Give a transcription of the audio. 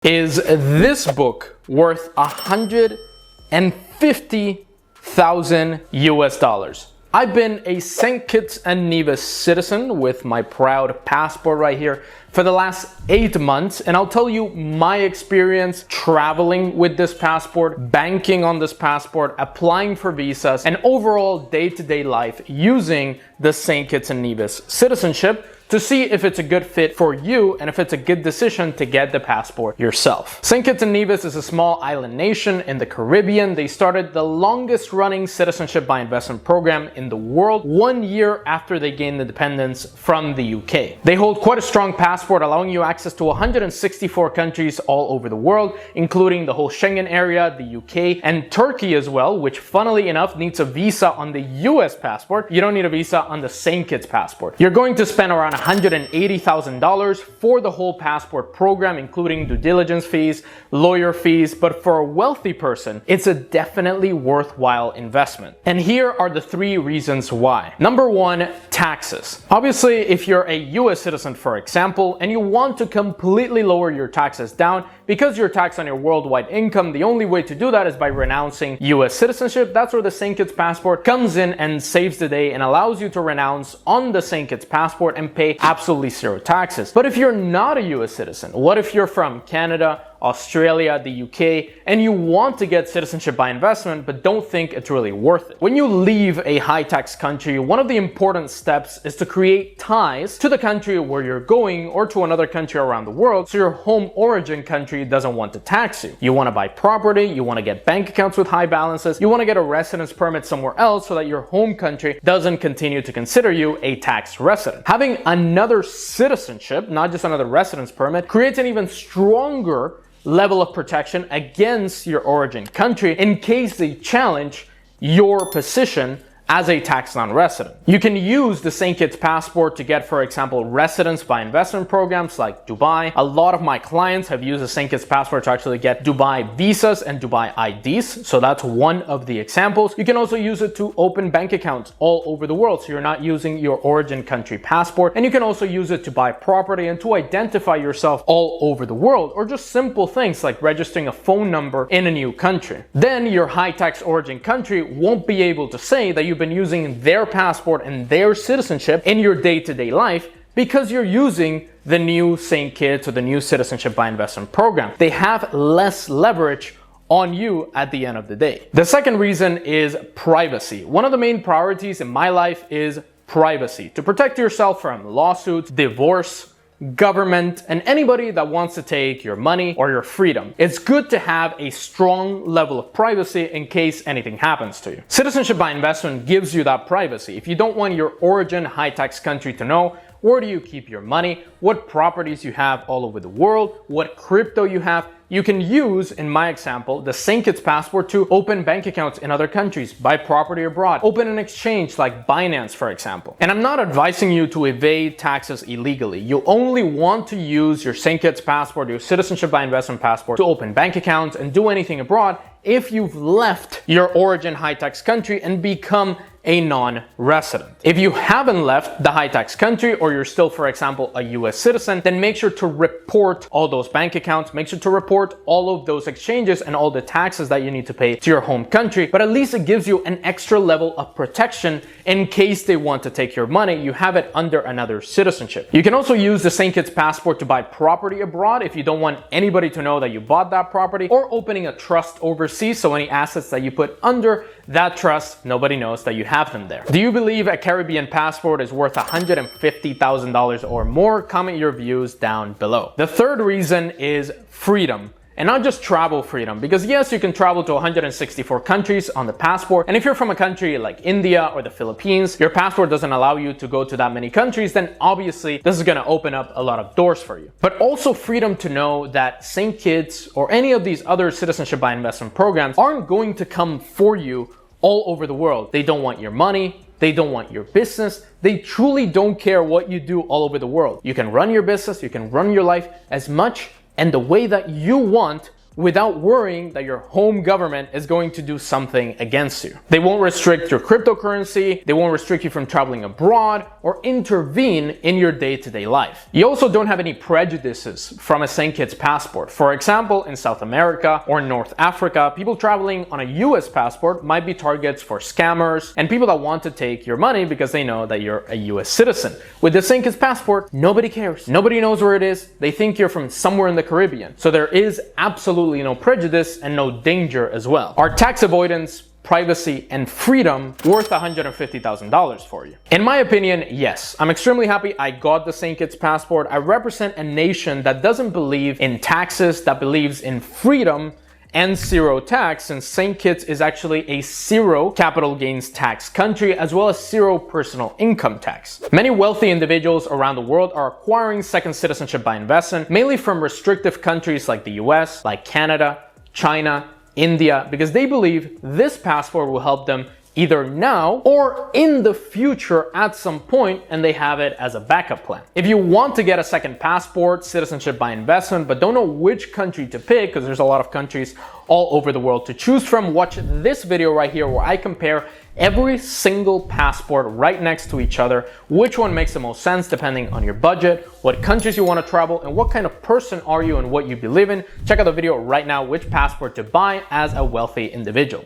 Is this book worth $150,000 US? I've been a St Kitts and Nevis citizen with my proud passport right here for the last 8 months, and I'll tell you my experience traveling with this passport, banking on this passport, applying for visas, and overall day-to-day life using the St Kitts and Nevis citizenship to see if it's a good fit for you and if it's a good decision to get the passport yourself. St Kitts and Nevis is a small island nation in the Caribbean. They started the longest running citizenship by investment program in the world 1 year after they gained independence from the UK. They hold quite a strong passport, allowing you access to 164 countries all over the world, including the whole Schengen area, the UK, and Turkey as well, which funnily enough needs a visa on the US passport. You don't need a visa on the St. Kitts passport. You're going to spend around $180,000 for the whole passport program, including due diligence fees, lawyer fees, but for a wealthy person, it's a definitely worthwhile investment. And here are the 3 reasons why. Number 1, taxes. Obviously, if you're a US citizen, for example, and you want to completely lower your taxes down because you're taxed on your worldwide income, the only way to do that is by renouncing US citizenship. That's where the St. Kitts passport comes in and saves the day and allows you to renounce on the St. Kitts passport and pay absolutely 0 taxes. But if you're not a US citizen, what if you're from Canada, Australia, the UK, and you want to get citizenship by investment but don't think it's really worth it? When you leave a high tax country, one of the important steps is to create ties to the country where you're going or to another country around the world so your home origin country doesn't want to tax you. You want to buy property, you want to get bank accounts with high balances, you want to get a residence permit somewhere else so that your home country doesn't continue to consider you a tax resident. Having another citizenship, not just another residence permit, creates an even stronger level of protection against your origin country in case they challenge your position as a tax non-resident. You can use the St. Kitts passport to get, for example, residence by investment programs like Dubai. A lot of my clients have used the St. Kitts passport to actually get Dubai visas and Dubai IDs. So that's one of the examples. You can also use it to open bank accounts all over the world. So you're not using your origin country passport. And you can also use it to buy property and to identify yourself all over the world, or just simple things like registering a phone number in a new country. Then your high tax origin country won't be able to say that you've been using their passport and their citizenship in your day-to-day life because you're using the new St. Kitts or the new citizenship by investment program. They have less leverage on you at the end of the day. The second reason is privacy. One of the main priorities in my life is privacy. To protect yourself from lawsuits, divorce, government, and anybody that wants to take your money or your freedom. It's good to have a strong level of privacy in case anything happens to you. Citizenship by investment gives you that privacy. If you don't want your origin high tax country to know where do you keep your money, what properties you have all over the world, what crypto you have, you can use, in my example, the St. Kitts passport to open bank accounts in other countries, buy property abroad, open an exchange like Binance, for example. And I'm not advising you to evade taxes illegally. You only want to use your St. Kitts passport, your citizenship by investment passport, to open bank accounts and do anything abroad if you've left your origin high tax country and become a non-resident. If you haven't left the high tax country or you're still, for example, a US citizen, then make sure to report all those bank accounts, make sure to report all of those exchanges and all the taxes that you need to pay to your home country, but at least it gives you an extra level of protection in case they want to take your money. You have it under another citizenship. You can also use the St. Kitts passport to buy property abroad if you don't want anybody to know that you bought that property, or opening a trust overseas, so any assets that you put under that trust, nobody knows that you have them there. Do you believe a Caribbean passport is worth $150,000 or more? Comment your views down below. The third reason is freedom. And not just travel freedom, because yes, you can travel to 164 countries on the passport. And if you're from a country like India or the Philippines, your passport doesn't allow you to go to that many countries, then obviously this is gonna open up a lot of doors for you. But also freedom to know that St. Kitts or any of these other citizenship by investment programs aren't going to come for you all over the world. They don't want your money. They don't want your business. They truly don't care what you do all over the world. You can run your business, you can run your life as much and the way that you want without worrying that your home government is going to do something against you. They won't restrict your cryptocurrency, they won't restrict you from traveling abroad, or intervene in your day-to-day life. You also don't have any prejudices from a St. Kitts passport. For example, in South America or North Africa, people traveling on a US passport might be targets for scammers and people that want to take your money because they know that you're a US citizen. With the St. Kitts passport, nobody cares. Nobody knows where it is. They think you're from somewhere in the Caribbean. So there is absolutely no prejudice and no danger as well. Are tax avoidance, privacy, and freedom worth $150,000 for you? In my opinion, yes. I'm extremely happy I got the St. Kitts passport. I represent a nation that doesn't believe in taxes, that believes in freedom and zero tax, since St. Kitts is actually a zero capital gains tax country as well as zero personal income tax. Many wealthy individuals around the world are acquiring second citizenship by investment, mainly from restrictive countries like the US, like Canada, China, India, because they believe this passport will help them either now or in the future at some point, and they have it as a backup plan. If you want to get a second passport, citizenship by investment, but don't know which country to pick, because there's a lot of countries all over the world to choose from, watch this video right here where I compare every single passport right next to each other, which one makes the most sense depending on your budget, what countries you want to travel, and what kind of person are you and what you believe in. Check out the video right now, which passport to buy as a wealthy individual.